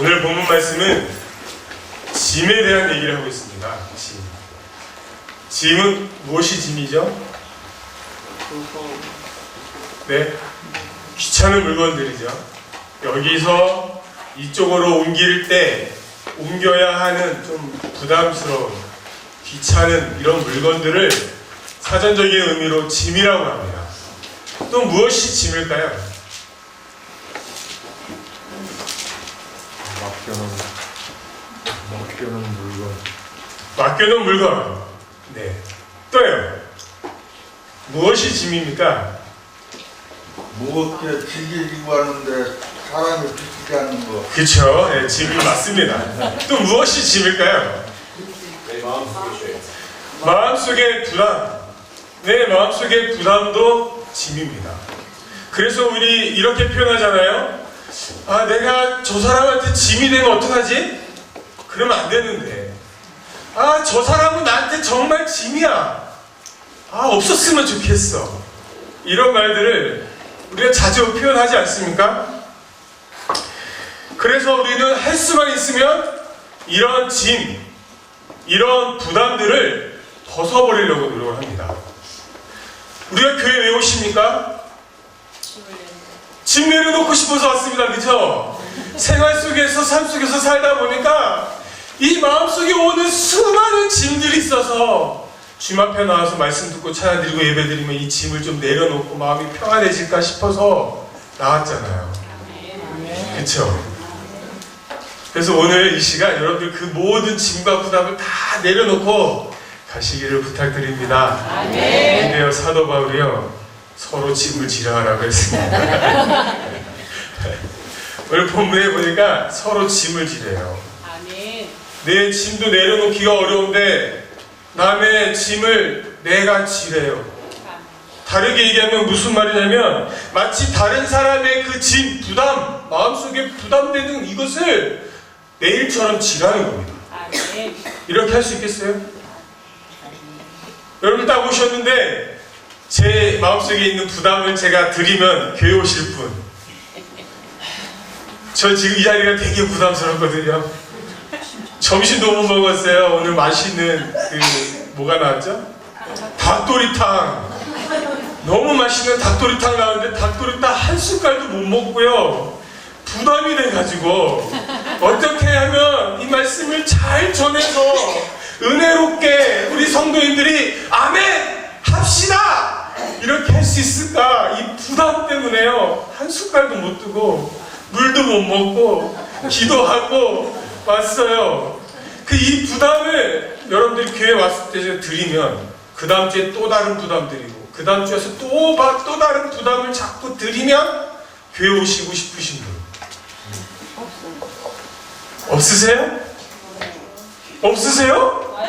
오늘 본문 말씀은 짐에 대한 얘기를 하고 있습니다. 짐은 무엇이 짐이죠? 네, 귀찮은 물건들이죠. 여기서 이쪽으로 옮길 때 옮겨야 하는 좀 부담스러운, 귀찮은 이런 물건들을 사전적인 의미로 짐이라고 합니다. 또 무엇이 짐일까요? 맡겨놓은 물건. 맡겨놓은 물건. 네. 또요. 무엇이 짐입니까? 무겁게 지지고 하는데 사람이 지치지 않는 거. 그쵸. 네, 짐이 맞습니다. 또 무엇이 짐일까요? 내 마음속에 죄. 마음속의 부담. 내 마음속의 부담도 짐입니다. 그래서 우리 이렇게 표현하잖아요. 아, 내가 저 사람한테 짐이 되면 어떡하지? 그러면 안 되는데. 아, 저 사람은 나한테 정말 짐이야. 아, 없었으면 좋겠어. 이런 말들을 우리가 자주 표현하지 않습니까? 그래서 우리는 할 수만 있으면 이런 짐, 이런 부담들을 벗어버리려고 노력을 합니다. 우리가 교회 왜 오십니까? 짐 내려놓고 싶어서 왔습니다. 그죠? 생활 속에서, 삶 속에서 살다 보니까 이 마음속에 오는 수많은 짐들이 있어서 주님 앞에 나와서 말씀 듣고 찬양 드리고 예배 드리면 이 짐을 좀 내려놓고 마음이 평안해질까 싶어서 나왔잖아요. 그쵸? 그래서 오늘 이 시간 여러분들 그 모든 짐과 부담을 다 내려놓고 가시기를 부탁드립니다. 근데요, 사도 바울이요, 서로 짐을 지라라고 했습니다. 오늘 본문에 보니까 서로 짐을 지래요. 내 짐도 내려놓기가 어려운데 남의 짐을 내가 지래요. 다르게 얘기하면 무슨 말이냐면 마치 다른 사람의 그 짐, 부담, 마음속에 부담되는 이것을 내 일처럼 지라는 겁니다. 이렇게 할 수 있겠어요? 여러분 딱 오셨는데 제 마음속에 있는 부담을 제가 드리면 교회 오실 분, 저 지금 이 자리가 되게 부담스럽거든요. 점심도 못 먹었어요. 오늘 맛있는 뭐가 나왔죠? 닭도리탕. 너무 맛있는 닭도리탕 나왔는데 닭도리탕 한 숟갈도 못 먹고요. 부담이 돼가지고 어떻게 하면 이 말씀을 잘 전해서 은혜롭게 우리 성도님들이 아멘 합시다 이렇게 할 수 있을까? 이 부담 때문에요. 한 숟갈도 못 두고 물도 못 먹고 기도하고 왔어요. 이 부담을 여러분들이 교회 왔을 때 드리면 그 다음 주에 또 다른 부담 드리고 그 다음 주에서 또 다른 부담을 자꾸 드리면 교회 오시고 싶으신 분 없으세요? 없으세요?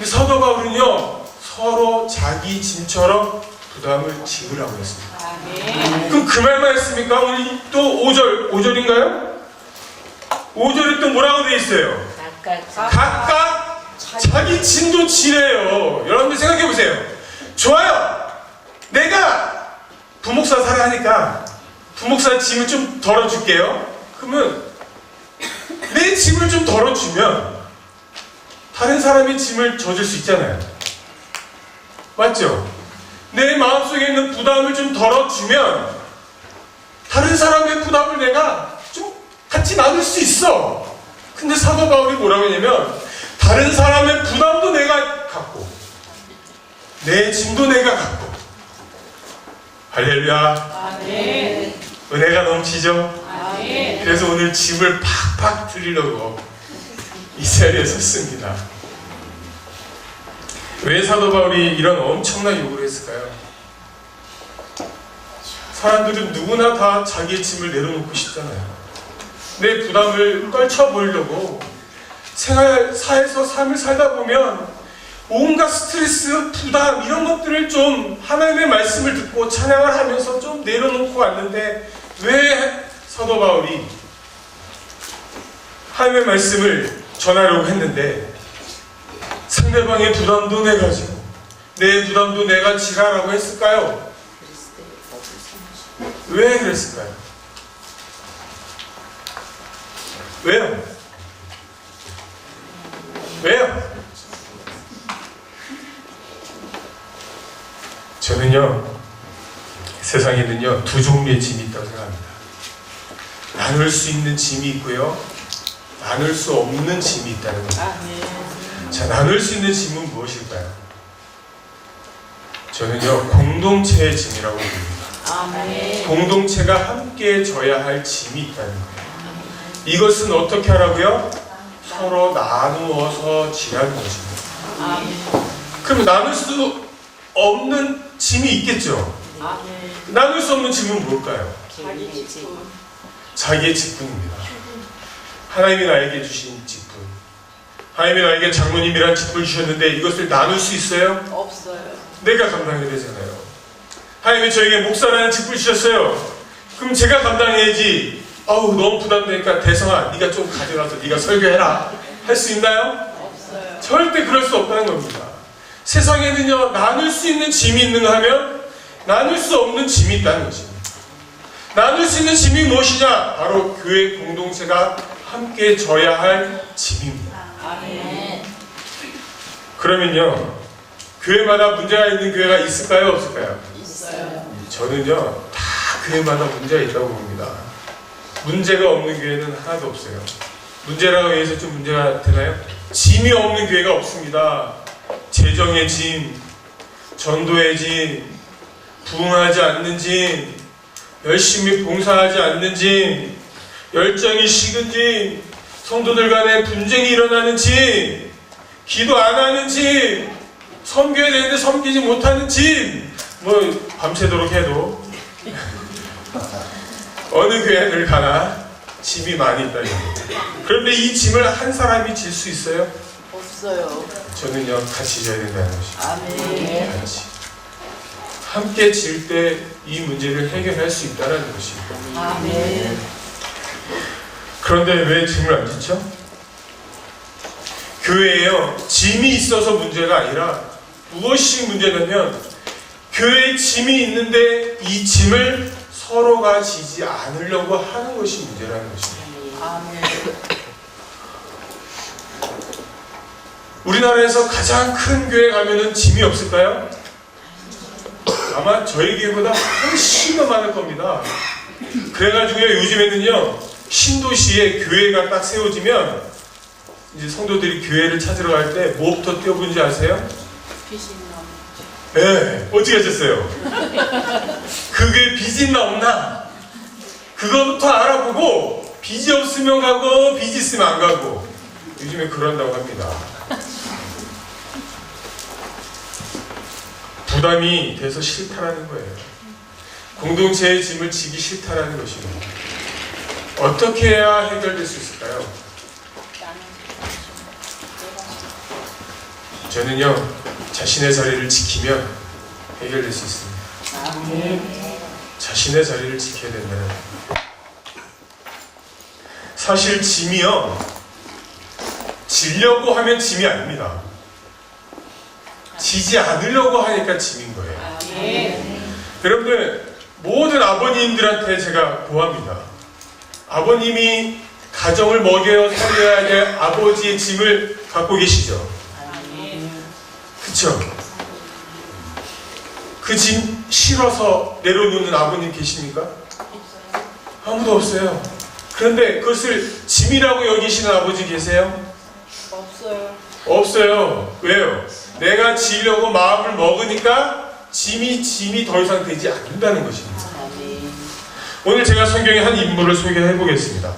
사도 바울은요 서로 자기 짐처럼 부담을 지으라고 했습니다. 그럼 그 말만 했습니까? 오늘 또 5절인가요? 5절에 또 뭐라고 되어 있어요? 각각 자기 짐도 지래요. 여러분들 생각해 보세요. 좋아요. 내가 부목사 살아 하니까 부목사 짐을 좀 덜어줄게요. 그러면 내 짐을 좀 덜어주면 다른 사람의 짐을 져줄 수 있잖아요. 맞죠? 내 마음속에 있는 부담을 좀 덜어주면 다른 사람의 부담을 내가 좀 같이 나눌 수 있어. 근데 사도 바울이 뭐라고 했냐면 다른 사람의 부담도 내가 갖고 내 짐도 내가 갖고 할렐루야. 아멘. 은혜가 넘치죠? 아멘. 그래서 오늘 짐을 팍팍 드리려고 이 자리에 섰습니다. 왜 사도 바울이 이런 엄청난 요구를 했을까요? 사람들은 누구나 다 자기의 짐을 내려놓고 싶잖아요. 내 부담을 떨쳐보려고 생활사에서 삶을 살다 보면 온갖 스트레스, 부담 이런 것들을 좀 하나님의 말씀을 듣고 찬양을 하면서 좀 내려놓고 왔는데 왜 사도 바울이 하나님의 말씀을 전하려고 했는데 상대방의 부담도 내가 지고 내 부담도 내가 지라라고 했을까요? 왜 그랬을까요? 왜요? 왜요? 저는요, 세상에는요, 두 종류의 짐이 있다고 생각합니다. 나눌 수 있는 짐이 있고요, 나눌 수 없는 짐이 있다는 겁니다. 자, 나눌 수 있는 짐은 무엇일까요? 저는요, 공동체의 짐이라고 봅니다. 공동체가 함께 져야 할 짐이 있다는 거예요. 이것은 어떻게 하라고요? 서로 나누어서 지라는 것입니다. 그럼 나눌 수 없는 짐이 있겠죠? 나눌 수 없는 짐은 뭘까요? 자기의 직분입니다. 하나님이 나에게 주신 직분. 하나님이 나에게 장로님이란 직분을 주셨는데 이것을 나눌 수 있어요? 없어요. 내가 감당해야 되잖아요. 하나님이 저에게 목사라는 직분을 주셨어요. 그럼 제가 감당해야지. 아우 너무 부담되니까 대성아 네가 좀 가져가서 네가 설교해라. 할 수 있나요? 없어요. 절대 그럴 수 없다는 겁니다. 세상에는요, 나눌 수 있는 짐이 있는가 하면 나눌 수 없는 짐이 있다는 것입니다. 나눌 수 있는 짐이 무엇이냐? 바로 교회 공동체가 함께 져야 할 짐입니다. 아멘. 그러면요, 교회마다 문제가 있는 교회가 있을까요? 없을까요? 있어요. 저는요, 다 교회마다 문제가 있다고 봅니다. 문제가 없는 교회는 하나도 없어요. 문제라고 해서 좀 문제가 되나요? 짐이 없는 교회가 없습니다. 재정의 짐, 전도의 짐, 부흥하지 않는 짐, 열심히 봉사하지 않는 짐, 열정이 식은 짐, 성도들 간에 분쟁이 일어나는 짐, 기도 안 하는 짐, 섬겨야 되는데 섬기지 못하는 짐, 뭐 밤새도록 해도 어느 교회를 가나 짐이 많이 있다. 그런데 이 짐을 한 사람이 질 수 있어요? 없어요. 저는요, 같이 져야 된다는 것입니다. 아멘. 같이. 함께 질 때 이 문제를 해결할 수 있다는 것입니다. 아멘. 그런데 왜 짐을 안 짓죠? 교회에요, 짐이 있어서 문제가 아니라 무엇이 문제냐면 교회에 짐이 있는데 이 짐을 서로가 지지 않으려고 하는 것이 문제라는 것입니다. 아멘. 우리나라에서 가장 큰 교회 가면은 짐이 없을까요? 아마 저희 교회보다 훨씬 더 많을 겁니다. 그래가지고요, 요즘에는요, 신도시에 교회가 딱 세워지면 이제 성도들이 교회를 찾으러 갈 때 뭐부터 뛰어보는지 아세요? 네, 어떻게 하셨어요? 그게 빚이 있나 없나? 그거부터 알아보고 빚이 없으면 가고 빚이 있으면 안 가고 요즘에 그런다고 합니다. 부담이 돼서 싫다라는 거예요. 공동체의 짐을 지기 싫다라는 것입니다. 어떻게 해야 해결될 수 있을까요? 저는요, 자신의 자리를 지키면 해결될 수 있습니다. 아멘. 자신의 자리를 지켜야 된다는 거예요. 사실 짐이요, 지려고 하면 짐이 아닙니다. 지지 않으려고 하니까 짐인 거예요. 아멘. 여러분들, 모든 아버님들한테 제가 고합니다. 아버님이 가정을 먹여 살려야 될 아버지의 짐을 갖고 계시죠? 그쵸? 그 짐 실어서 내려놓는 아버님 계십니까? 아무도 없어요. 그런데 그것을 짐이라고 여기시는 아버지 계세요? 없어요. 없어요. 왜요? 내가 지려고 마음을 먹으니까 짐이 더 이상 되지 않는다는 것입니다. 아멘. 오늘 제가 성경의 한 인물을 소개해 보겠습니다.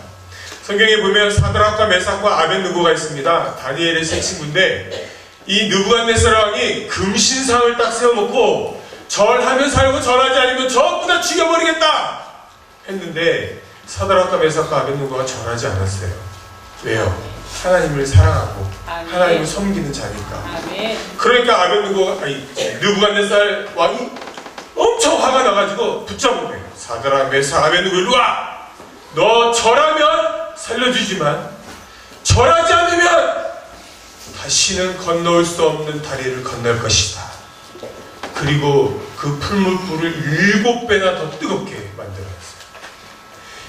성경에 보면 사드락과 메삭과 아벳느고가 있습니다. 다니엘의 세 친구인데 이 느부갓네살 왕이 금신상을 딱 세워놓고 절하면 살고 절하지 않으면 전부 다 죽여버리겠다 했는데 사드락과 메삭과 아벳느고가 절하지 않았어요. 왜요? 하나님을 사랑하고 하나님을 섬기는 자니까. 아멘. 그러니까 느부갓네살 왕이 엄청 화가 나가지고 붙잡은 거예요. 사드락, 메삭, 아벳느고 일로 와! 너 절하면 살려주지만 절하지 않으면 다시는 건너올 수 없는 다리를 건널 것이다. 그리고 그 풀무불을 7배나 더 뜨겁게 만들어놨어요.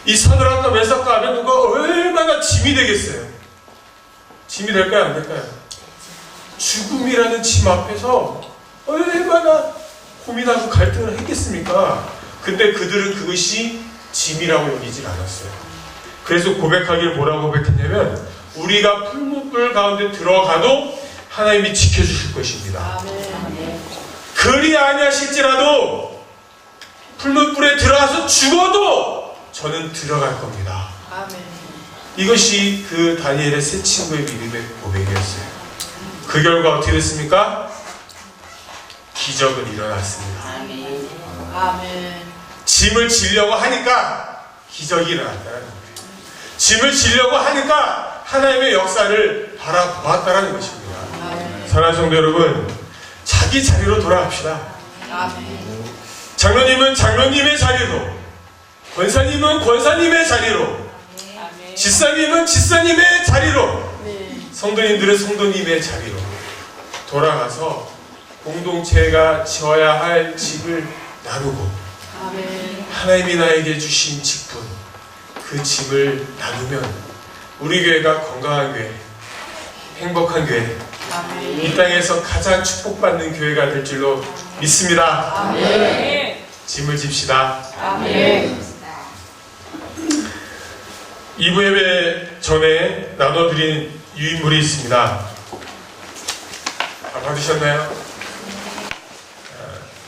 이 사드락과 메삭과 아벤노가 얼마나 짐이 되겠어요? 짐이 될까요? 안 될까요? 죽음이라는 짐 앞에서 얼마나 고민하고 갈등을 했겠습니까? 근데 그들은 그것이 짐이라고 여기질 않았어요. 그래서 고백하기를 뭐라고 고백했냐면 우리가 풀무불 가운데 들어가도 하나님이 지켜주실 것입니다. 그리 아니하실지라도 풀무불에 들어가서 죽어도 저는 들어갈 겁니다. 이것이 그 다니엘의 세 친구의 믿음의 고백이었어요. 그 결과 어떻게 됐습니까? 기적은 일어났습니다. 짐을 지려고 하니까 기적이 일어났다는 거예요. 짐을 지려고 하니까 하나님의 역사를 바라보았다는 것입니다. 사랑하는 성도 여러분, 자기 자리로 돌아갑시다. 장로님은 장로님의 자리로, 권사님은 권사님의 자리로, 집사님은 집사님의 자리로, 성도님들은 성도님의 자리로 돌아가서 공동체가 지어야 할 집을 나누고 하나님이 나에게 주신 직분, 그 짐을 나누면 우리 교회가 건강한 교회, 행복한 교회, 이 땅에서 가장 축복받는 교회가 될 줄로 믿습니다. 짐을 집시다. 2부 예배 전에 나눠드린 유인물이 있습니다. 받으셨나요?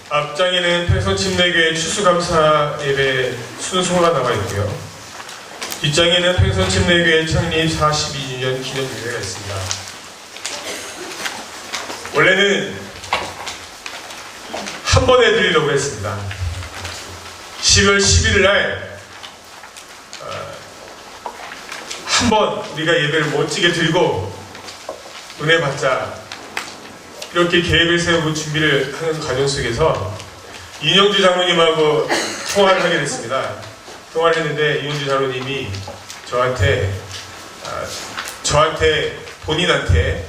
앞장에는 팽선침례교회 추수감사 예배 순서가 나와 있고요. 뒷장에는 팽선침례교회 창립 42주년 기념 예배가 있습니다. 원래는 한 번에 드리려고 했습니다. 12월 11일 날 한 번 우리가 예배를 멋지게 드리고 은혜 받자, 이렇게 계획을 세우고 준비를 하는 과정 속에서 이영주 장로님하고 통화를 하게 됐습니다. 통화를 했는데 이영주 장로님이 저한테 본인한테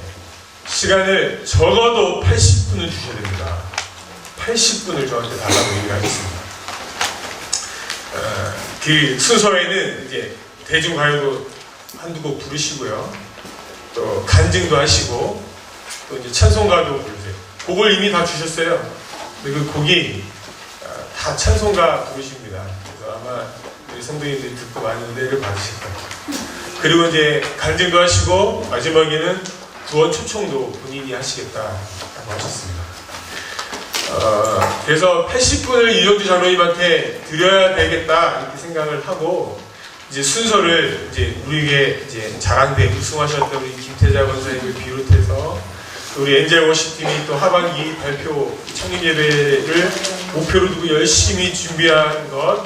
시간을 적어도 80분을 주셔야 됩니다. 80분을 저한테 달라고 얘기를 하셨습니다. 그 순서에는 이제 대중가요도 한두 곡 부르시고요, 또 간증도 하시고, 또 이제 찬송가도 부르세요. 곡을 이미 다 주셨어요. 근데 그 곡이 다 찬송가 부르십니다. 그래서 아마 우리 성도님들이 듣고 많은 은혜를 받으실 거예요. 그리고 이제 간증도 하시고 마지막에는 구원 초청도 본인이 하시겠다라고 하셨습니다. 그래서 80분을 이영주 장로님한테 드려야 되겠다 이렇게 생각을 하고, 이제 순서를 이제 우리에게 이제 자랑대 우승하셨던 우리 김태자 권사님을 비롯해서 우리 엔젤 워십팀이 또 하반기 발표 청년 예배를 목표로 두고 열심히 준비한 것,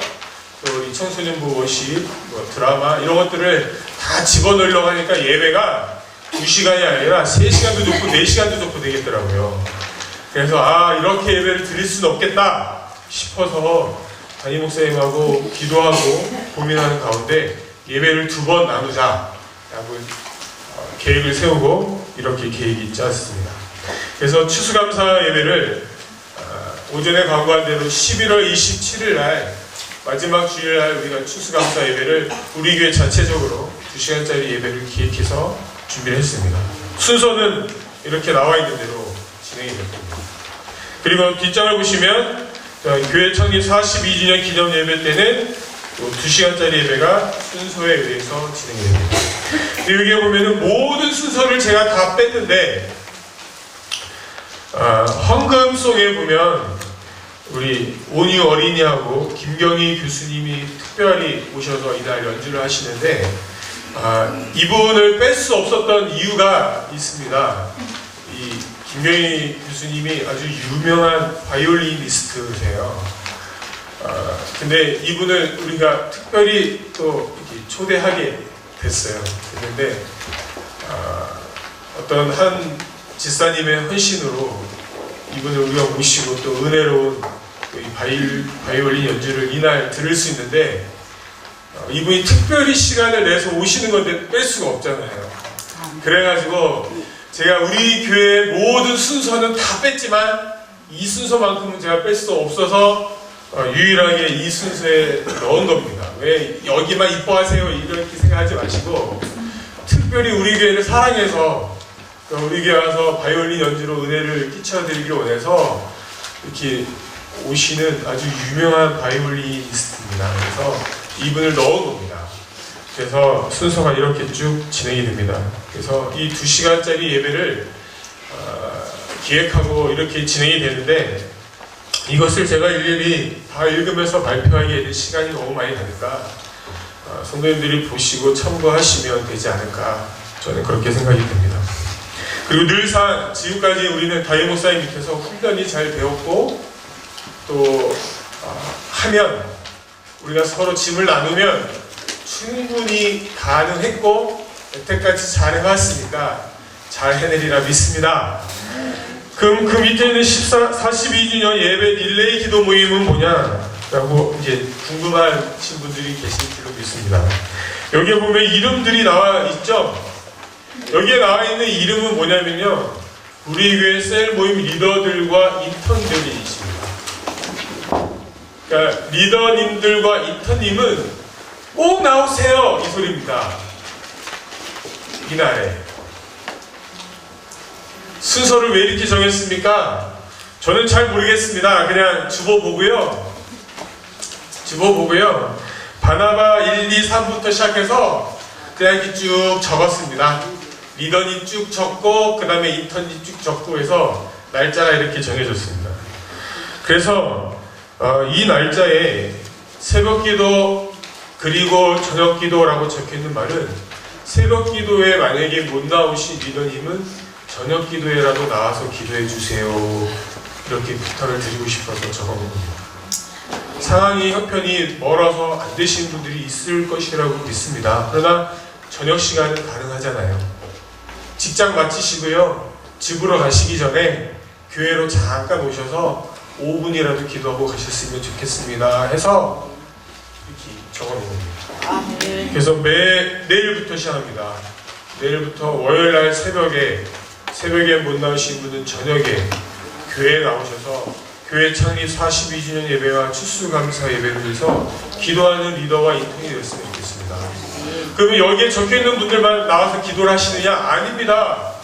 또 우리 청소년부 워십, 드라마 이런 것들을 다 집어넣으려고 하니까 예배가 2시간이 아니라 3시간도 좋고 4시간도 좋고 되겠더라고요. 그래서 이렇게 예배를 드릴 수는 없겠다 싶어서 담임 목사님하고 기도하고 고민하는 가운데 예배를 2번 나누자라고 계획을 세우고 이렇게 계획이 짰습니다. 그래서 추수감사 예배를 오전에 광고한 대로 11월 27일 날 마지막 주일 날 우리가 추수감사 예배를 우리 교회 자체적으로 2시간짜리 예배를 기획해서 준비를 했습니다. 순서는 이렇게 나와 있는 대로 진행이 됐습니다. 그리고 뒷장을 보시면 교회 창립 42주년 기념 예배 때는 2시간짜리 예배가 순서에 의해서 진행이 됩니다. 여기에 보면은 모든 순서를 제가 다 뺐는데, 헌금송에 보면 우리 온유 어린이하고 김경희 교수님이 특별히 오셔서 이날 연주를 하시는데, 이분을 뺄 수 없었던 이유가 있습니다. 이 김경희 교수님이 아주 유명한 바이올리니스트세요. 근데 이분을 우리가 특별히 또 이렇게 초대하게 됐어요. 그런데 어떤 한 집사님의 헌신으로 이분을 우리가 모시고 또 은혜로운 또 이 바이올린 연주를 이날 들을 수 있는데, 이분이 특별히 시간을 내서 오시는 건데 뺄 수가 없잖아요. 그래가지고 제가 우리 교회 모든 순서는 다 뺐지만 이 순서만큼은 제가 뺄 수 없어서 유일하게 이 순서에 넣은 겁니다. 왜 여기만 이뻐하세요 이렇게 생각하지 마시고 특별히 우리 교회를 사랑해서 우리 교회 와서 바이올린 연주로 은혜를 끼쳐드리기를 원해서 이렇게 오시는 아주 유명한 바이올리니스트입니다. 그래서 이분을 넣은 겁니다. 그래서 순서가 이렇게 쭉 진행이 됩니다. 그래서 이 2시간짜리 예배를 기획하고 이렇게 진행이 되는데 이것을 제가 일일이 다 읽으면서 발표하기에 는 시간이 너무 많이 가니까 성도님들이 보시고 참고하시면 되지 않을까 저는 그렇게 생각이 듭니다. 그리고 늘상 지금까지 우리는 다임 목사님 밑에서 훈련이 잘 배웠고 또 하면 우리가 서로 짐을 나누면 충분히 가능했고 여태까지 잘 해왔으니까 잘 해내리라 믿습니다. 그럼 그 밑에 있는 42주년 예배 릴레이 기도 모임은 뭐냐라고 이제 궁금하신 분들이 계실 줄로 믿습니다. 여기에 보면 이름들이 나와 있죠. 여기에 나와 있는 이름은 뭐냐면요, 우리 교회 셀 모임 리더들과 인턴들이 있습니다. 그러니까 리더님들과 인턴님은 꼭 나오세요 이 소리입니다. 이날에 순서를 왜 이렇게 정했습니까? 저는 잘 모르겠습니다. 그냥 주보보고요. 바나바 1, 2, 3부터 시작해서 그냥 이렇게 쭉 적었습니다. 리더님 쭉 적고 그 다음에 인턴님 쭉 적고 해서 날짜가 이렇게 정해졌습니다. 그래서 이 날짜에 새벽기도 그리고 저녁기도라고 적혀있는 말은 새벽기도에 만약에 못 나오신 리더님은 저녁기도에라도 나와서 기도해주세요 이렇게 부탁을 드리고 싶어서 적어놓은 겁니다. 상황이 형편이 멀어서 안 되시는 분들이 있을 것이라고 믿습니다. 그러나 저녁 시간은 가능하잖아요. 직장 마치시고요, 집으로 가시기 전에 교회로 잠깐 오셔서 5분이라도 기도하고 가셨으면 좋겠습니다 해서 이렇게 적어놓은 겁니다. 그래서 내일부터 시작합니다. 내일부터 월요일날 새벽에 못 나오신 분은 저녁에 교회에 나오셔서 교회 창립 42주년 예배와 추수감사 예배를 위해서 기도하는 리더와 인턴이 되었으면 좋겠습니다. 그러면 여기에 적혀있는 분들만 나와서 기도를 하시느냐? 아닙니다.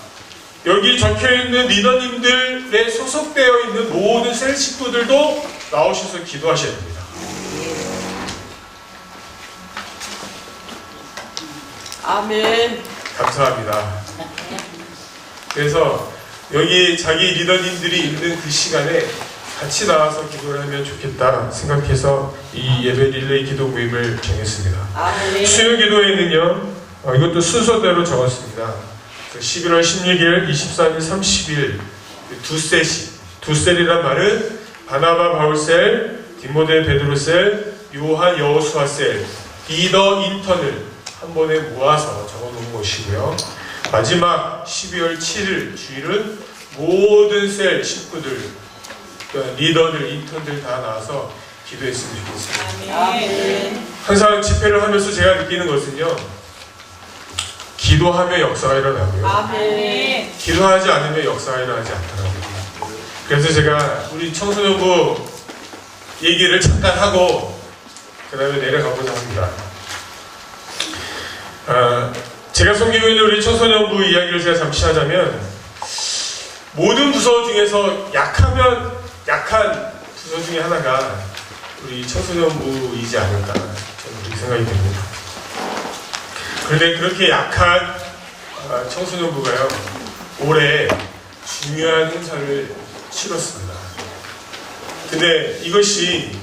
여기 적혀있는 리더님들에 소속되어 있는 모든 셀 식구들도 나오셔서 기도하셔야 됩니다. 아멘. 감사합니다. 그래서 여기 자기 리더님들이 있는 그 시간에 같이 나와서 기도를 하면 좋겠다 생각해서 이 예배 릴레이 기도 모임을 정했습니다. 아멘. 수요 기도회는요, 이것도 순서대로 적었습니다. 11월 16일, 23일, 30일 두 셋이, 두 셀이란 말은 바나바 바울셀, 디모데 베드로셀, 요한 여호수아셀, 리더 인턴을 한 번에 모아서 적어놓은 것이고요. 마지막 12월 7일 주일은 모든 셀 식구들, 그러니까 리더들, 인턴들 다 나와서 기도했으면 좋겠습니다. 아멘. 항상 집회를 하면서 제가 느끼는 것은요, 기도하며 역사가 일어나고요, 아멘. 기도하지 않으면 역사가 일어나지 않더라고요. 그래서 제가 우리 청소년부 얘기를 잠깐 하고 그 다음에 내려가고자 합니다. 제가 섬기고 있는 우리 청소년부 이야기를 제가 잠시 하자면, 모든 부서 중에서 약하면 약한 부서 중에 하나가 우리 청소년부이지 않을까 저는 그렇게 생각이 됩니다. 그런데 그렇게 약한 청소년부가요, 올해 중요한 행사를 치렀습니다. 근데 이것이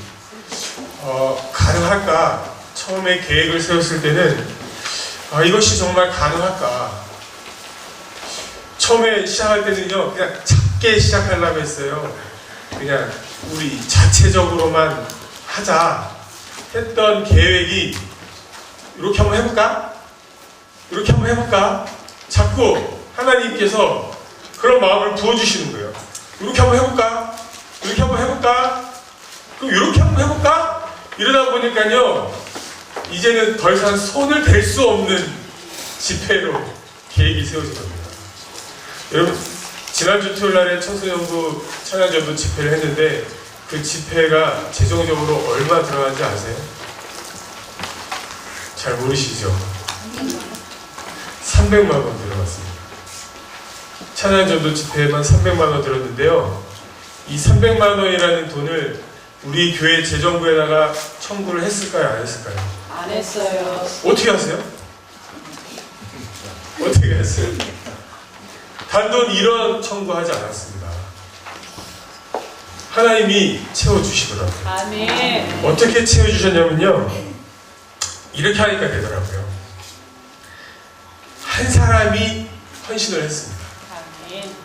가능할까? 처음에 계획을 세웠을 때는 이것이 정말 가능할까? 처음에 시작할 때는요, 그냥 작게 시작하려고 했어요. 그냥 우리 자체적으로만 하자 했던 계획이 이렇게 한번 해볼까? 이렇게 한번 해볼까? 자꾸 하나님께서 그런 마음을 부어주시는 거예요. 이렇게 한번 해볼까? 이렇게 한번 해볼까? 그럼 이렇게 한번 해볼까? 이러다 보니까요, 이제는 더 이상 손을 댈 수 없는 집회로 계획이 세워진 겁니다. 여러분, 지난주 토요일날에 청소년부 찬양전부 집회를 했는데 그 집회가 재정적으로 얼마 들어간지 아세요? 잘 모르시죠? 300만 원 들어갔습니다. 찬양전도 집회에만 300만 원 들었는데요. 이 300만 원이라는 돈을 우리 교회 재정부에다가 청구를 했을까요? 안 했을까요? 안 했어요. 어떻게 하세요? 어떻게 했어요? 단돈 1원 청구하지 않았습니다. 하나님이 채워주시더라고요. 아멘. 어떻게 채워주셨냐면요. 이렇게 하니까 되더라고요. 한 사람이 헌신을 했습니다. 아멘.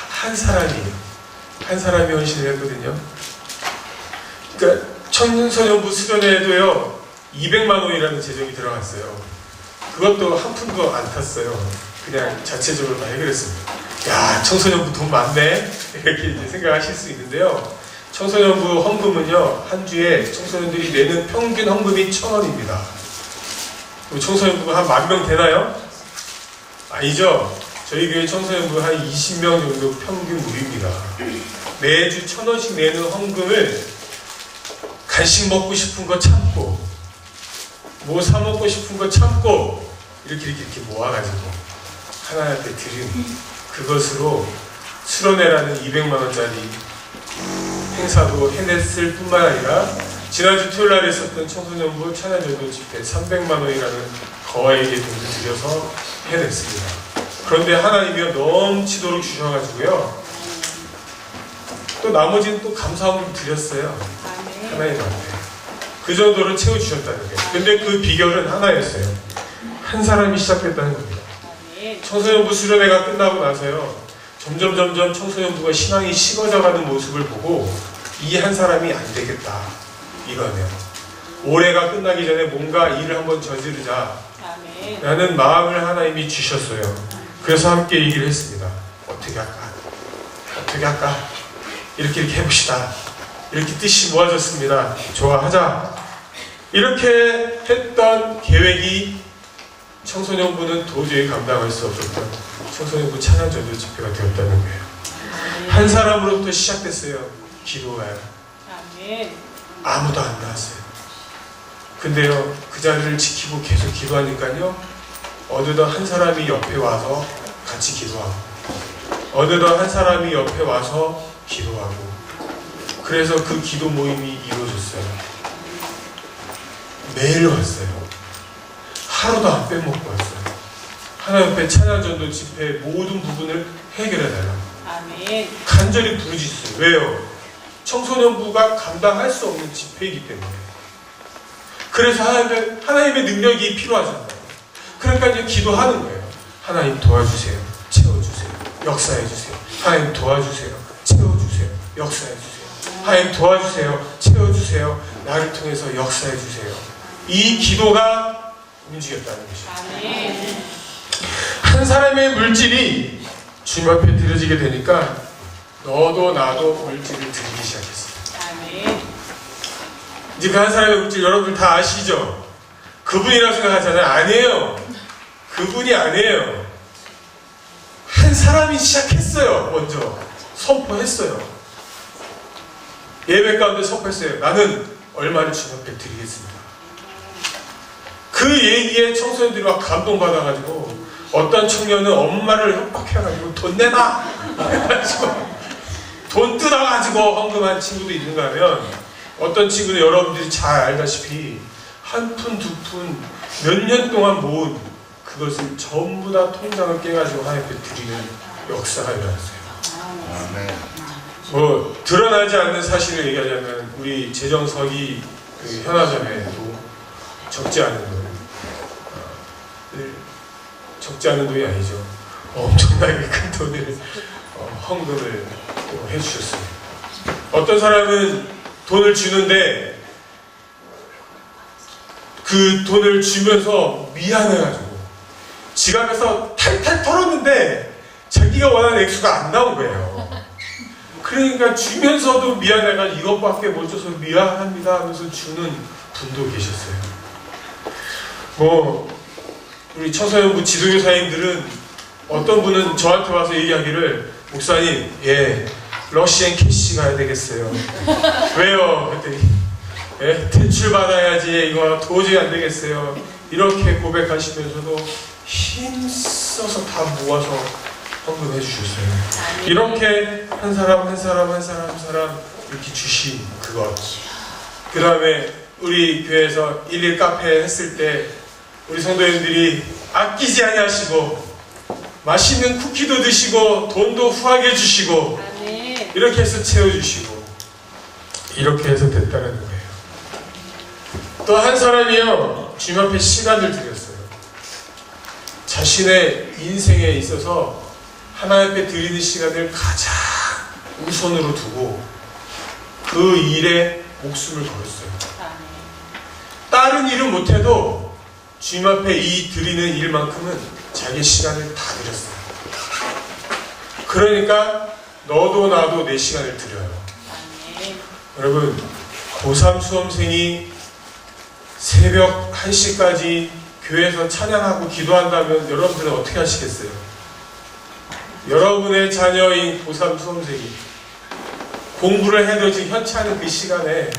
한 사람이 헌신을 했거든요. 그러니까 청소년부 수련회에도요 200만 원이라는 재정이 들어갔어요. 그것도 한 푼도 안 탔어요. 그냥 자체적으로 다 해결했습니다. 야, 청소년부 돈 많네 이렇게 이제 생각하실 수 있는데요. 청소년부 헌금은요 한 주에 청소년들이 내는 평균 헌금이 1,000원입니다. 청소년부가 한 10,000명 되나요? 아니죠. 저희 교회 청소년부 한 20명 정도 평균 무리입니다. 매주 1,000원씩 내는 헌금을 간식 먹고 싶은 거 참고 뭐 사 먹고 싶은 거 참고 이렇게 모아가지고 하나님 앞에 드린 그것으로 수련회라는 200만 원짜리 행사도 해냈을 뿐만 아니라 지난주 토요일 날에 있었던 청소년부 찬양전도 집회 300만 원이라는 거액의 돈을 들여서 해냈습니다. 그런데 하나님이 넘치도록 주셔가지고요. 또 나머지는 또 감사함을 드렸어요. 아멘. 하나님한테. 그 정도로 채워주셨다는 거예요. 근데 그 비결은 하나였어요. 한 사람이 시작했다는 겁니다. 아멘. 청소년부 수련회가 끝나고 나서요. 점점 청소년부가 신앙이 식어져가는 모습을 보고 이 한 사람이 안 되겠다. 이거네요. 올해가 끝나기 전에 뭔가 일을 한번 저지르자 아멘. 라는 마음을 하나님이 주셨어요. 그래서 함께 얘기를 했습니다. 어떻게 할까? 이렇게 해봅시다. 이렇게 뜻이 모아졌습니다. 좋아하자. 이렇게 했던 계획이 청소년부는 도저히 감당할 수 없었던 청소년부 찬양전도 집회가 되었다는 거예요. 한 사람으로부터 시작됐어요. 기도가요. 아멘. 아무도 안 나왔어요. 근데요, 그 자리를 지키고 계속 기도하니까요, 어느덧 한 사람이 옆에 와서 같이 기도하고, 어느덧 한 사람이 옆에 와서 기도하고, 그래서 그 기도 모임이 이루어졌어요. 매일 왔어요. 하루도 안 빼먹고 왔어요. 하나님 앞에 찬양전도 집회 모든 부분을 해결해달라고 아멘. 간절히 부르짖어요. 왜요? 청소년부가 감당할 수 없는 집회이기 때문에. 그래서 하나님의 능력이 필요하잖아요. 그러니까 이제 기도하는 거예요. 하나님 도와주세요. 채워주세요. 역사해주세요. 하나님 도와주세요. 채워주세요. 역사해주세요. 하나님 도와주세요. 채워주세요. 나를 통해서 역사해주세요. 이 기도가 움직였다는 것이죠. 아멘. 한 사람의 물질이 주님 앞에 드려지게 되니까 너도 나도 물질을 드리기 시작했어요. 아멘. 이제 그 한 사람의 물질 여러분들 다 아시죠? 그분이라고 생각하잖아요. 아니에요. 그분이 아니에요. 한 사람이 시작했어요. 먼저 선포했어요. 예배 가운데 선포했어요. 나는 얼마를 주님 앞에 드리겠습니다. 그 얘기에 청소년들이 막 감동받아가지고 어떤 청년은 엄마를 협박해가지고 돈 내놔! 해가지고 돈 뜯어가지고 헌금한 친구도 있는가 하면 어떤 친구는 여러분들이 잘 알다시피 한 푼, 두 푼 몇 년 동안 모은 그것을 전부 다 통장을 깨가지고 하나님께 드리는 역사가 일어났어요. 아멘. 뭐 드러나지 않는 사실을 얘기하자면 우리 재정석이 그 현아점에도 적지 않은 돈, 적지 않은 돈이 아니죠. 엄청나게 큰 돈을 헌금을 또 해주셨습니다. 어떤 사람은 돈을 주는데 그 돈을 주면서 미안해가지고 지갑에서 탈탈 털었는데 자기가 원하는 액수가 안 나온 거예요. 그러니까 주면서도 미안해가지고 이것밖에 못 줘서 미안합니다 하면서 주는 분도 계셨어요. 뭐 우리 청소년부 지도교사님들은 어떤 분은 저한테 와서 얘기하기를 목사님, 러시안 캐시 가야 되겠어요. 왜요? 그랬더니 대출 받아야지 이거 도저히 안 되겠어요. 이렇게 고백하시면서도 힘써서 다 모아서 헌금해 주셨어요. 이렇게 한 사람 한 사람 한 사람 한 사람 이렇게 주신 그것. 그 다음에 우리 교회에서 일일 카페 했을 때 우리 성도님들이 아끼지 아니하시고 맛있는 쿠키도 드시고 돈도 후하게 주시고 아멘. 이렇게 해서 채워주시고 이렇게 해서 됐다는 거예요. 또 한 사람이요, 주님 앞에 시간을 드렸어요. 자신의 인생에 있어서 하나님 앞에 드리는 시간을 가장 우선으로 두고 그 일에 목숨을 걸었어요. 아멘. 다른 일은 못해도 주님 앞에 이 드리는 일만큼은 자기 시간을 다 드렸어요. 그러니까 너도 나도 내 시간을 드려요. 아멘. 여러분, 고3 수험생이 새벽 1시까지 교회에서 찬양하고 기도한다면 여러분들은 어떻게 하시겠어요? 여러분의 자녀인 고3 수험생이 공부를 해도 지금 현치하는 그 시간에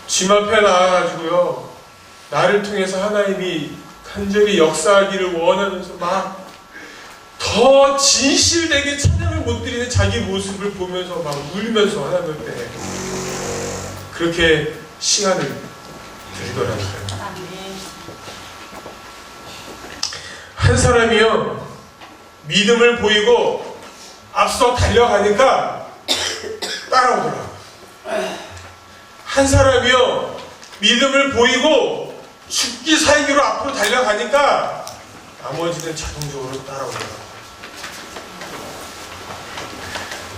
주님 앞에 나와가지고요, 나를 통해서 하나님이 간절히 역사하기를 원하면서 막 더 진실되게 찬양을 못 드리는 자기 모습을 보면서 막 울면서 하나님 앞에 그렇게 시간을 드리더라고요. 아멘. 한 사람이요, 믿음을 보이고 앞서 달려가니까 따라오더라고요. 한 사람이요, 믿음을 보이고 죽기 살기로 앞으로 달려가니까 나머지는 자동적으로 따라오더라고요.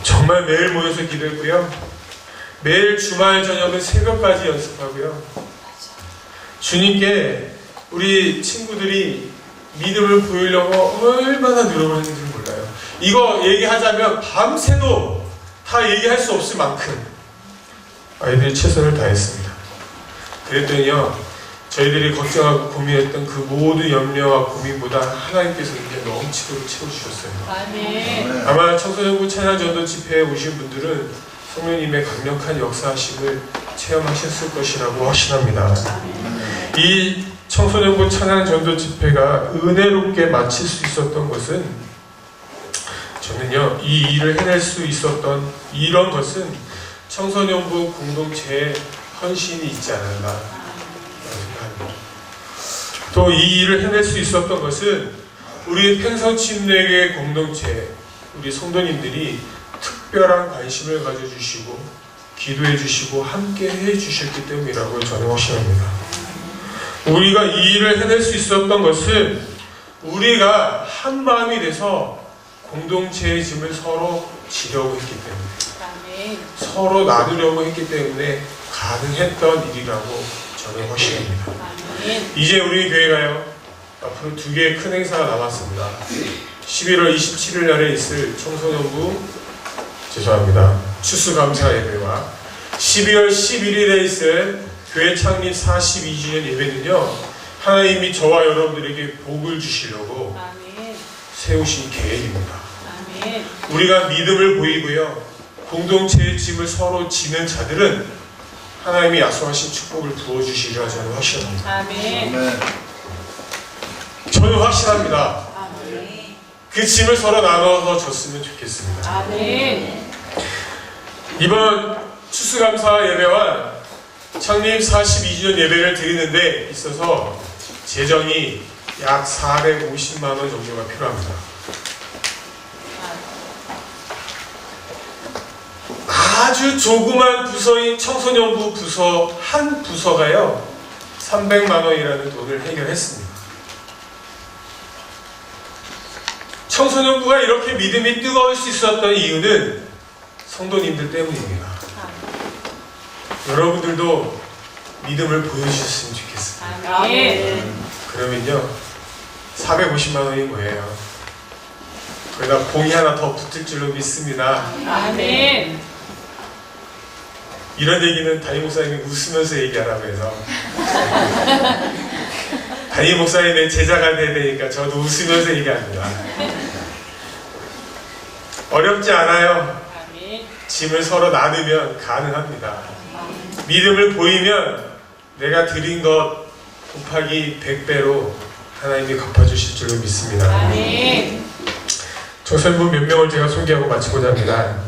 정말 매일 모여서 기도했고요. 매일 주말 저녁은 새벽까지 연습하고요. 주님께 우리 친구들이 믿음을 보이려고 얼마나 노력을 했는지 몰라요. 이거 얘기하자면 밤새도 다 얘기할 수 없을 만큼 아이들이 최선을 다했습니다. 그랬더니요, 저희들이 걱정하고 고민했던 그 모든 염려와 고민보다 하나님께서 이제 넘치도록 채워주셨어요. 아멘. 아마 청소년부 찬양전도 집회에 오신 분들은 성령님의 강력한 역사하심을 체험하셨을 것이라고 확신합니다. 이 청소년부 찬양전도 집회가 은혜롭게 마칠 수 있었던 것은, 저는요, 이 일을 해낼 수 있었던 이런 것은 청소년부 공동체의 헌신이 있지 않았나 생각합니다. 또 이 일을 해낼 수 있었던 것은 우리 팽성침례교회 공동체, 우리 성도님들이 특별한 관심을 가져주시고 기도해 주시고 함께 해 주셨기 때문이라고 저는 확신합니다. 우리가 이 일을 해낼 수 있었던 것은 우리가 한 마음이 돼서 공동체의 짐을 서로 지려고 했기 때문에, 아멘. 서로 나누려고 했기 때문에 가능했던 일이라고 저는 확신합니다. 아멘. 이제 우리 교회가요, 앞으로 2개의 큰 행사가 남았습니다. 11월 27일 날에 있을 청소년부 추수감사 예배와 12월 11일에 있을 교회 창립 42주년 예배는요, 하나님이 저와 여러분들에게 복을 주시려고 아멘. 세우신 계획입니다. 아멘. 우리가 믿음을 보이고요, 공동체의 짐을 서로 지는 자들은 하나님이 약속하신 축복을 부어주시리라 저는 확신합니다. 아멘. 아멘. 저는 확신합니다. 아멘. 그 짐을 서로 나눠서 줬으면 좋겠습니다. 아멘. 이번 추수감사 예배와 창립 42주년 예배를 드리는 데 있어서 재정이 약 450만 원 정도가 필요합니다. 아주 조그만 부서인 청소년부 부서 한 부서가요, 300만 원이라는 돈을 해결했습니다. 청소년부가 이렇게 믿음이 뜨거울 수 있었던 이유는 성도님들 때문입니다. 여러분들도 믿음을 보여주셨으면 좋겠습니다. 아멘. 그러면요, 450만 원이 뭐예요? 거기다 봉이 하나 더 붙을 줄로 믿습니다. 아멘. 이런 얘기는 담임 목사님이 웃으면서 얘기하라고 해서 담임 목사님의 제자가 돼야 되니까 저도 웃으면서 얘기합니다. 어렵지 않아요. 아멘. 짐을 서로 나누면 가능합니다. 믿음을 보이면 내가 드린 것 곱하기 100배로 하나님이 갚아주실 줄로 믿습니다. 아멘. 청소년부 몇 명을 제가 소개하고 마치고자 합니다.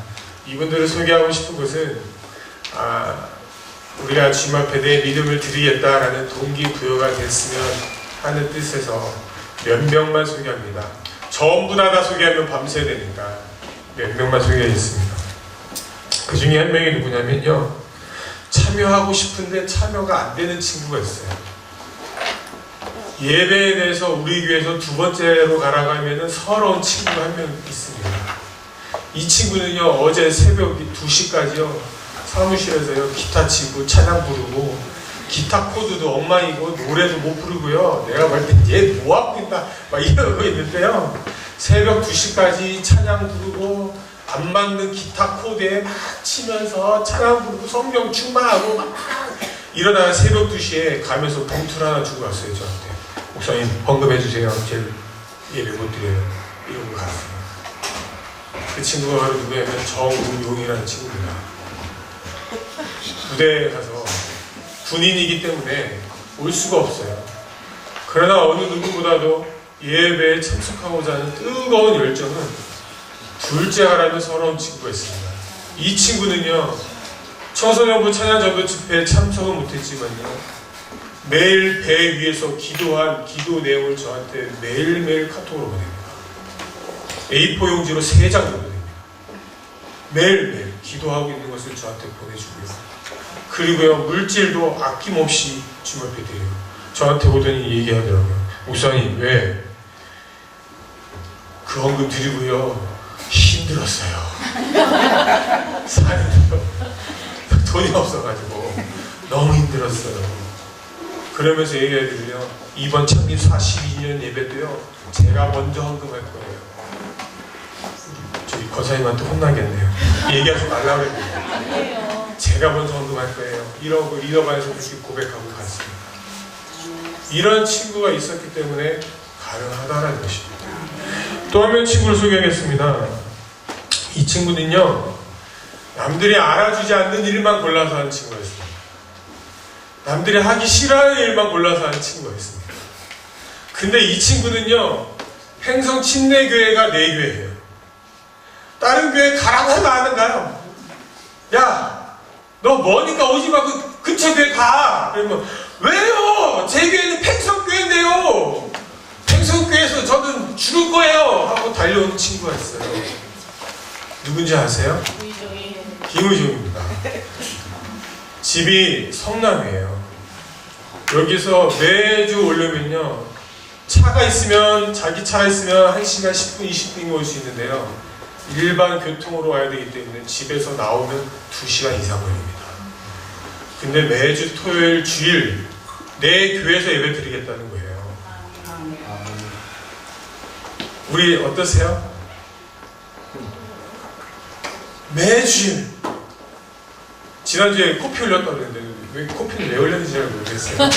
이분들을 소개하고 싶은 것은 우리가 주님 앞에 내 믿음을 드리겠다라는 동기부여가 됐으면 하는 뜻에서 몇 명만 소개합니다. 전부 다 소개하면 밤새야 되니까 몇 명만 소개하겠습니다. 그 중에 한 명이 누구냐면요, 참여하고 싶은데 참여가 안 되는 친구가 있어요. 예배에 대해서 우리 교회에서 두 번째로 가라고 하면은 서러운 친구가 한 명 있습니다. 이 친구는요, 어제 새벽 2시까지요 사무실에서요 기타 치고 찬양 부르고 기타 코드도 엉망이고 노래도 못 부르고요, 내가 볼 때 얘 뭐 하고 있나 막 이러고 있는데요, 새벽 2시까지 찬양 부르고 안 맞는 기타 코드에 막 치면서 찬양 부르고 성령 충만하고 막 이러다가 새벽 2시에 가면서 봉투를 하나 주고 왔어요. 저한테 목사님 헌금해 주세요, 제 예배 못 드려요 이러고 갔어요. 그 친구가 바로 누구냐면 정우용이라는 친구입니다. 부대에 가서 군인이기 때문에 올 수가 없어요. 그러나 어느 누구보다도 예배에 참석하고자 하는 뜨거운 열정은 둘째하라는 서러운 친구가 있습니다. 이 친구는요, 청소년부 찬양전도 집회에 참석은 못했지만요, 매일 배 위에서 기도한 기도 내용을 저한테 매일매일 카톡으로 보냅니다. A4 용지로 3장 정도 됩니다. 매일매일 기도하고 있는 것을 저한테 보내주고요. 그리고요, 물질도 아낌없이 주님 앞에 드려요. 저한테 오더니 얘기하더라고요. 목사님, 왜 그 헌금 드리고요 힘들었어요. 사는데요 돈이 없어가지고 너무 힘들었어요. 그러면서 얘기해드리면 이번 창립 42주년 예배도요 제가 먼저 헌금할 거예요. 저희 거사님한테 혼나겠네요. 얘기하지 말라고 했는데 아니에요. 제가 먼저 헌금할 거예요. 이러고 리더반에서 그렇게 고백하고 갔습니다. 이런 친구가 있었기 때문에 가능하다는 것입니다. 또 한 명 친구를 소개하겠습니다. 이 친구는요, 남들이 알아주지 않는 일만 골라서 하는 친구가 있습니다. 남들이 하기 싫어하는 일만 골라서 하는 친구가 있습니다. 근데 이 친구는요, 행성 침례교회가 내 교회예요. 다른 교회 가라고 해도 안 가요. 야, 너 머니까 오지 마. 그 근처 교회 가. 그러면 왜요? 제 교회는 팽성교회인데요. 팽성교회에서 저는 죽을 거예요 하고 달려오는 친구가 있어요. 누군지 아세요? 김의종입니다. 집이 성남이에요. 여기서 매주 오려면요, 차가 있으면, 자기 차가 있으면 1시간 10분, 20분이면 올 수 있는데요, 일반 교통으로 와야 되기 때문에 집에서 나오면 2시간 이상 걸립니다. 근데 매주 토요일, 주일 내 교회에서 예배 드리겠다는 거예요. 우리 어떠세요? 매주 지난주에 코피 흘렸다고 그랬는데 왜 코피는 왜 흘렸는지 잘 모르겠어요.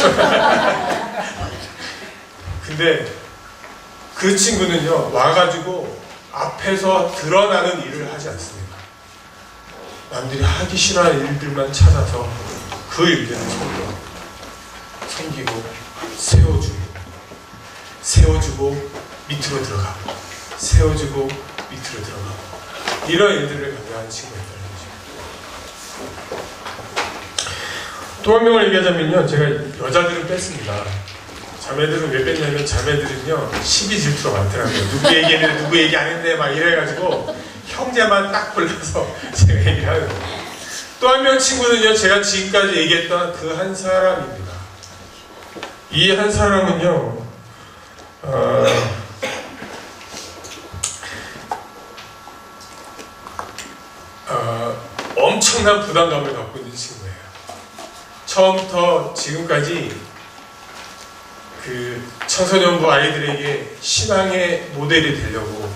근데 그 친구는요, 와가지고 앞에서 드러나는 일을 하지 않습니다. 남들이 하기 싫어하는 일들만 찾아서 그 일들을 섬기고 세워주고 밑으로 들어가고 세워주고 밑으로 들어가고 이런 일들을 강요하는 친구가 있다는 거죠. 또 한 명을 얘기하자면요, 제가 여자들은 뺐습니다. 자매들은 왜 뺐냐면, 자매들은요 시기 질투가 많더라고요. 누구 얘기했는데 누구 얘기 안 했네 막 이래가지고 형제만 딱 골라서 제가 얘기를 하는 거예요. 또 한 명 친구는요, 제가 지금까지 얘기했던 그 한 사람입니다. 이 한 사람은요, 엄청난 부담감을 갖고 있는 친구예요. 처음부터 지금까지 그 청소년부 아이들에게 신앙의 모델이 되려고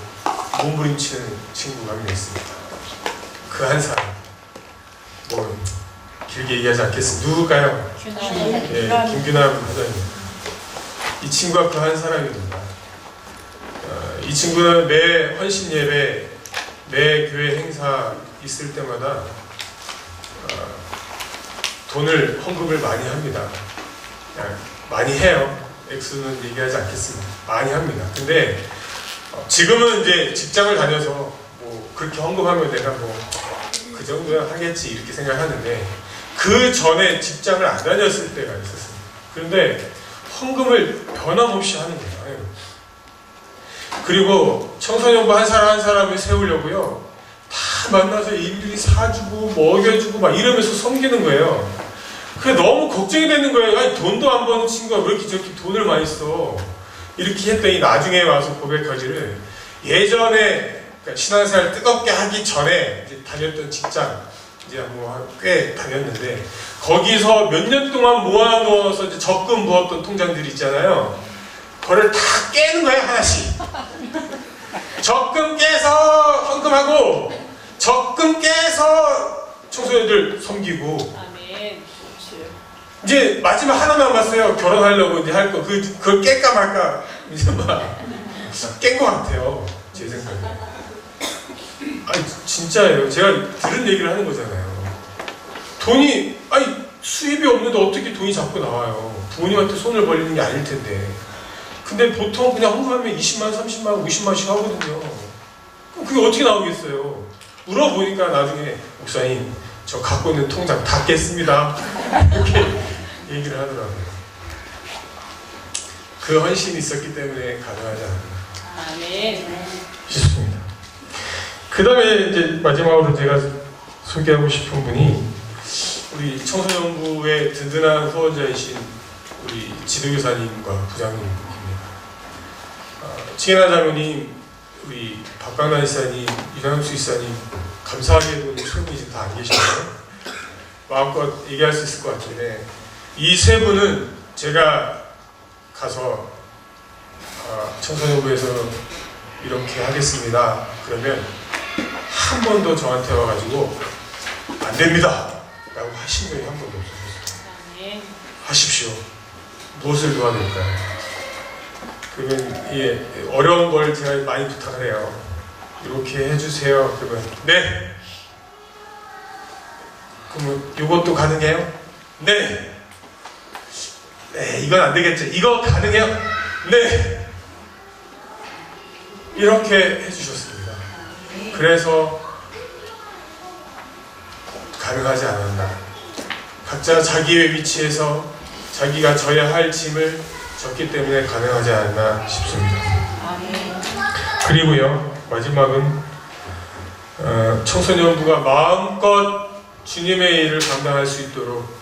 몸부림치는 친구가 한 명 있습니다. 그 한 사람, 뭐 길게 얘기하지 않겠습니다. 누굴까요? 예, 김규남 부장님. 이 친구가 그 한 사람입니다. 이 친구는 매 헌신 예배, 매 교회 행사 있을 때마다 돈을 헌금을 많이 합니다. 많이 해요. 액수는 얘기하지 않겠습니다. 많이 합니다. 근데 지금은 이제 직장을 다녀서 뭐 그렇게 헌금하면 내가 뭐 그 정도야 하겠지 이렇게 생각하는데 그 전에 직장을 안 다녔을 때가 있었습니다. 그런데 헌금을 변함없이 하는 거예요. 그리고 청소년부 한 사람 한 사람을 세우려고요. 다 만나서 일일이 사주고 먹여주고 막 이러면서 섬기는 거예요. 그게 너무 걱정이 되는 거예요. 아니, 돈도 안 버는 친구가 왜 이렇게 저렇게 돈을 많이 써? 이렇게 했더니 나중에 와서 고백하기를 예전에 그러니까 신앙생활 뜨겁게 하기 전에 이제 다녔던 직장 이제 뭐 꽤 다녔는데 거기서 몇 년 동안 모아놓아서 이제 적금 부었던 통장들이 있잖아요. 그거를 다 깨는 거예요, 하나씩. 적금 깨서 헌금하고 적금 깨서 청소년들 섬기고 아멘. 그렇지. 이제 마지막 하나 남았어요. 결혼하려고 이제 할 거. 그걸 깰까 말까 이제 막 깬 것 같아요. 제 생각에. 아니 진짜예요. 제가 들은 얘기를 하는 거잖아요. 돈이 아니 수입이 없는데 어떻게 돈이 자꾸 나와요. 부모님한테 손을 벌리는 게 아닐 텐데. 근데 보통 그냥 헌금하면 20만, 30만, 50만씩 하거든요. 그럼 그게 어떻게 나오겠어요? 물어보니까 나중에 목사님 저 갖고 있는 통장 다 깼습니다. 이렇게 얘기를 하더라고요. 그 헌신이 있었기 때문에 가능하지 않나 아멘. 싶습니다. 그 다음에 이제 마지막으로 제가 소개하고 싶은 분이 우리 청소년부의 든든한 후원자이신 우리 지도교사님과 부장님입니다. 칭혜나 장로님, 우리 박강란 이사님, 이강수 이사님 감사하게도 세 분이 지금 다 안 계시네요. 마음껏 얘기할 수 있을 것 같은데 이 세 분은 제가 가서 청소년부에서 이렇게 하겠습니다. 그러면 한 번도 저한테 와가지고 안 됩니다 라고 하신 적이 한 번도 없었어요. 아멘. 하십시오. 무엇을 도와드릴까요? 그러면 예, 어려운 걸 제가 많이 부탁을 해요. 이렇게 해주세요. 그러면 네. 그러면 이것도 가능해요? 네. 네, 이건 안 되겠죠. 이거 가능해요? 네. 이렇게 해주셨습니다. 그래서 가능하지 않았나. 각자 자기의 위치에서 자기가 져야 할 짐을 졌기 때문에 가능하지 않았나 싶습니다. 아멘. 그리고요, 마지막은 청소년부가 마음껏 주님의 일을 감당할 수 있도록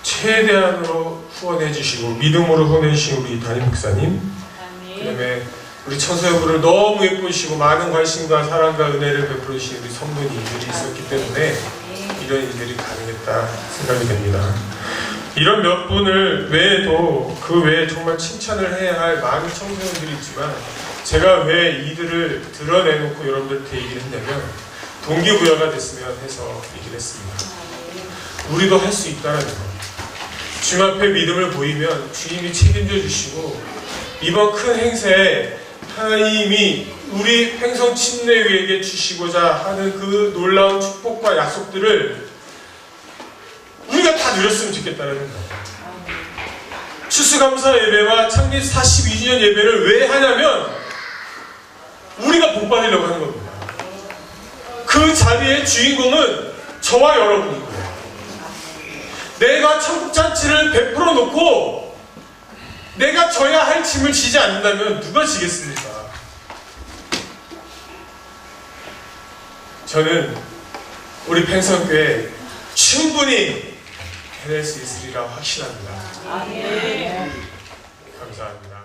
최대한으로 후원해 주시고 믿음으로 후원해 주신 우리 담임 목사님, 아멘. 그다음에 우리 청소년부를 너무 예쁘시고 많은 관심과 사랑과 은혜를 베풀어 주신 우리 성도님들이 있었기 때문에 이런 일들이 가능했다 생각이 됩니다. 이런 몇 분을 외에도 그 외에 정말 칭찬을 해야 할 많은 청소년들이 있지만 제가 왜 이들을 드러내놓고 여러분들한테 얘기를 했냐면 동기부여가 됐으면 해서 얘기를 했습니다. 우리도 할 수 있다는 거. 주님 앞에 믿음을 보이면 주님이 책임져 주시고 이번 큰 행사에 하나님이 우리 횡성 침례교회에게 주시고자 하는 그 놀라운 축복과 약속들을 우리가 다 누렸으면 좋겠다는 거예요. 추수감사 예배와 창립 42주년 예배를 왜 하냐면 우리가 복 받으려고 하는 겁니다. 그 자리의 주인공은 저와 여러분인 거예요. 내가 천국잔치를 베풀어 놓고 내가 져야 할 짐을 지지 않는다면 누가 지겠습니까? 저는 우리 팽성교회 충분히 해낼 수 있으리라 확신합니다. 아멘. 감사합니다.